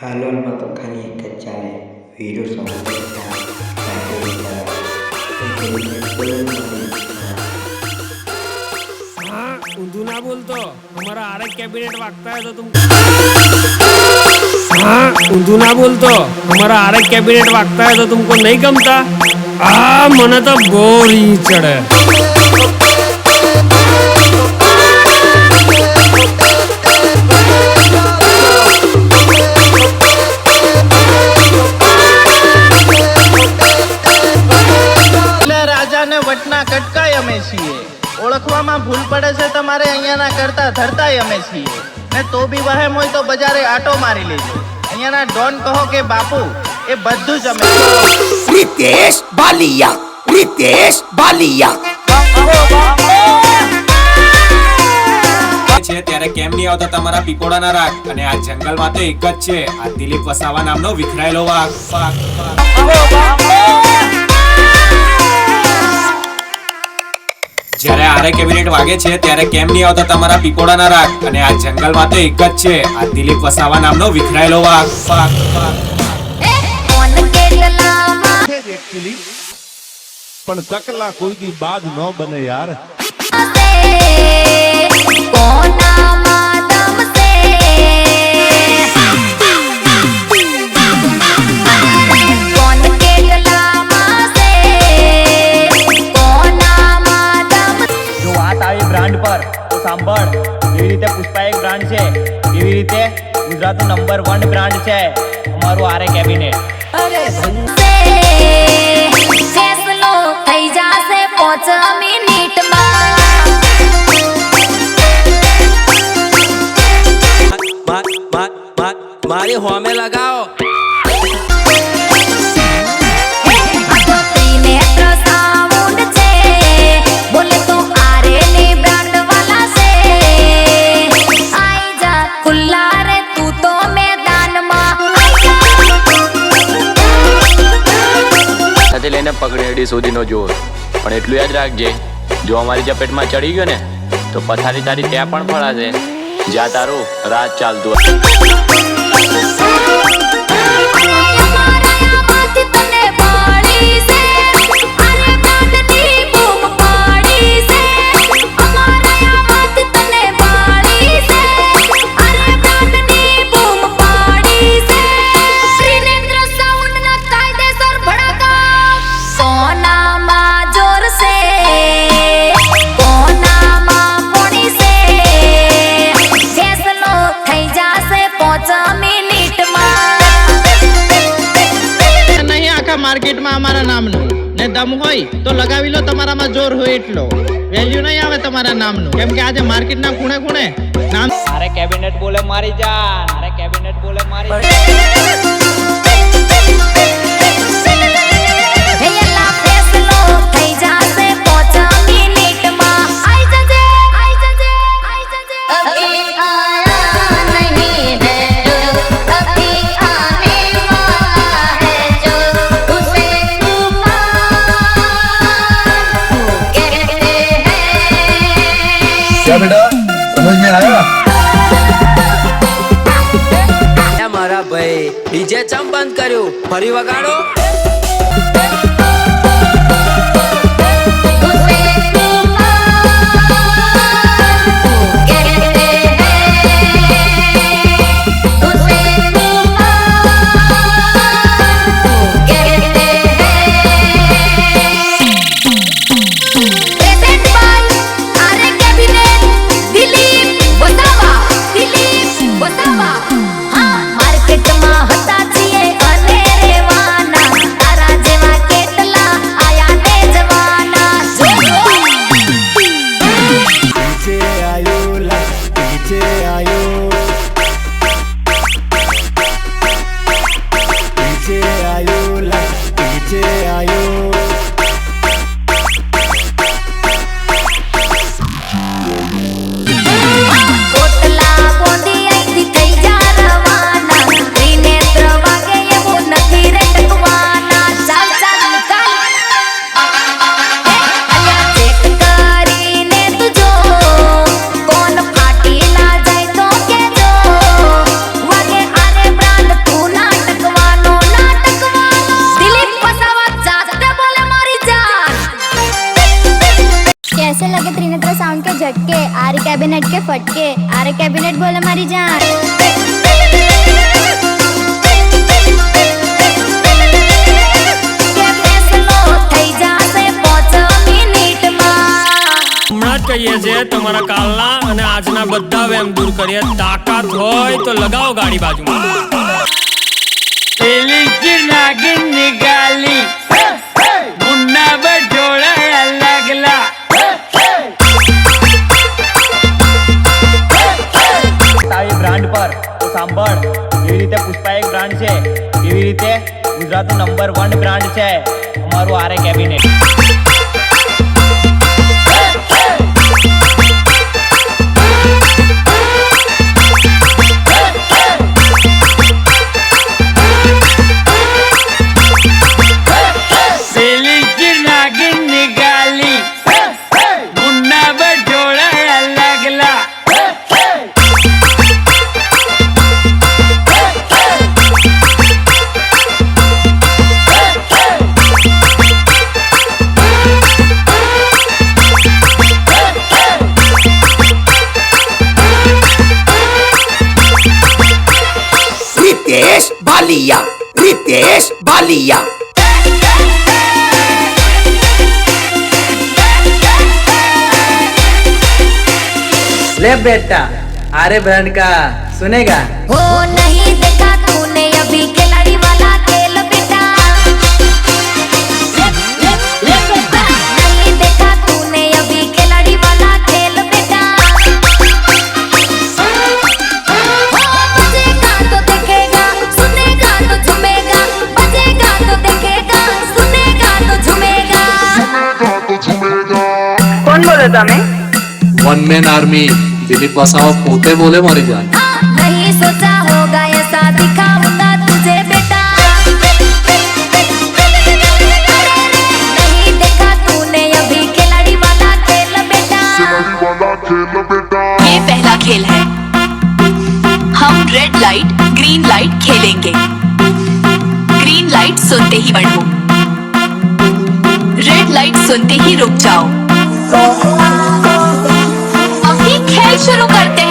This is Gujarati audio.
હાલોલમાં તો ખાલી એક જ ચાલે વીરો સમાચાર हाँ ऊंधू ना बोल तो हमारा आर कैबिनेट वागता है तो तुम हाँ ऊंधू ना बोल तो हमारा आर कैबिनेट वागता है तो तुमको नहीं गमता मन तो बोरी चढ़े વટના કટકાય અમે છીએ ઓળખવામાં ભૂલ પડે છે તમારે અહીંયાના કરતા ધરતાય અમે છીએ ને તો બી વહેમ હોય તો બજારે આટો મારી લેજો અહીંયાના ડોન કહો કે બાપુ એ બધું જ અમે रितेश बालिया છે ત્યારે કેમ નહીં આવતા તમારા પીપોડાના રાગ અને આ જંગલમાં તો એક જ છે આ દિલીપ વસાવા નામનો વિખરાયેલો વાઘ જ્યારે આરે કેબિનેટ વાગે છે ત્યારે કેમ નહીં આવતા તમારા પીપોડાના રાગ અને આ જંગલમાં તો એક જ છે આ દિલીપ વસાવા નામનો વિખરાયેલો વાઘ પણ ચકલા કોઈ દી બાદ ન બને યાર સાંભળ એવી રીતે પુષ્પા એક બ્રાન્ડ છે એવી રીતે ગુજરાતનું નંબર 1 બ્રાન્ડ છે અમારું આરે કેબિનેટ ફેસલો થઈ જાશે 5 મિનિટમાં મારી હોમે લગાવો લઈને પકડેડી સુધીનો જોર પણ એટલું યાદ રાખજે જો અમારી ચપેટમાં ચડી ગયો ને તો પથારી તારી ત્યાં પણ ફળાશે જ્યાં તારું રાત ચાલતું માર્કેટમાં અમારા નામનું ને દમ હોય તો લગાવી લો તમારામાં જોર હોય એટલો વેલ્યુ નહીં આવે તમારા નામનું કેમ કે આજે માર્કેટના ખૂણે ખૂણે નામ અરે કેબિનેટ બોલે મારી જાન અરે કેબિનેટ બોલે મારી મારા ભાઈ ડીજે ચમ બંધ કર્યું ફરી વગાડો માર્કેટમાં હતા છીએ અને રેવાના कैबिनेट के फटके आरे कैबिनेट बोले मारी जान के फैसलो થઈ જાશે 5 મિનિટમાં હમણાં જ કહીએ છે તમારા કાલના અને આજના બધા વેમ દૂર કરીએ તાકાત હોય તો લગાવો ગાડી બાજુમાં નાગિન નિકાલી મુન્ના બઢોળા લાગલા તારી બ્રાન્ડ પર તો સાંભળ એવી રીતે પુષ્પા એક બ્રાન્ડ છે એવી રીતે ગુજરાતનું નંબર 1 બ્રાન્ડ છે અમારું આરે કેબિનેટ रितेश बालिया रितेश बालिया ले बेटा आरे ब्रांड का सुनेगा हो नहीं देखा तूने अभी खिलाड़ी वाला खेल बेटा नहीं देखा तूने अभी खिलाड़ी वाला खेल बेटा हो बजेगा तो देखेगा सुनेगा तो झूमेगा बजेगा तो देखेगा सुनेगा तो झूमेगा कौन बोले તમે one man army Dilip Vasava पोते बोले मारी जान नहीं सोचा होगा ऐसा दिखाऊंगा तुझे बेटा नहीं देखा तूने अभी खिलाड़ी वाला खेल बेटा ये पहला खेल है हम रेड लाइट ग्रीन लाइट खेलेंगे ग्रीन लाइट सुनते ही बढ़ो रेड लाइट सुनते ही रुक जाओ अभी खेल शुरू करते हैं